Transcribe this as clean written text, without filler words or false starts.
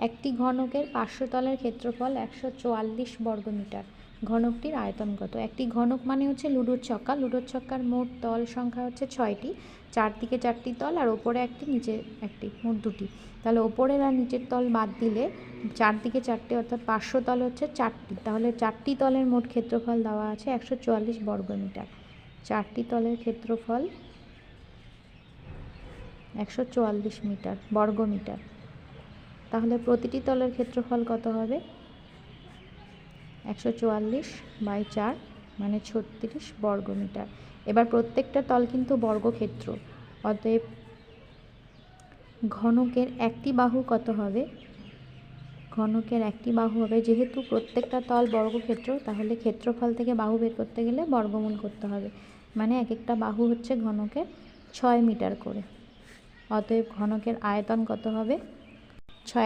একটি ঘনকের 500 তলের ক্ষেত্রফল 144 বর্গমিটার। ঘনকটির আয়তন কত? একটি ঘনক মানে হচ্ছে লুডোর ছক্কা। লুডোর ছক্কার মোট তল সংখ্যা হচ্ছে 6টি, চারদিকে 4টি তল আর ওপরে একটি নিচে একটি, মোট 2টি। তাহলে ওপরের আর নিচের তল বাদ দিলে চারদিকে 4টে অর্থাৎ 500 তল হচ্ছে 4টি। তাহলে 4টি তলের মোট ক্ষেত্রফল দেওয়া আছে 144 বর্গমিটার। 4টি তলের ক্ষেত্রফল 144 মিটার বর্গমিটার। তাহলে প্রতিটি তলের ক্ষেত্রফল কত হবে? 144/4 মানে 36 বর্গমিটার। এবার প্রত্যেকটা তল কিন্তু বর্গক্ষেত্র, অতএব ঘনকের একটি বাহু কত হবে? ঘনকের একটি বাহু হবে, যেহেতু প্রত্যেকটা তল বর্গক্ষেত্র, তাহলে ক্ষেত্রফল থেকে বাহু বের করতে গেলে বর্গমূল করতে হবে, মানে এক একটা বাহু হচ্ছে ঘনকের 6 মিটার করে। অতএব ঘনকের আয়তন কত হবে? 6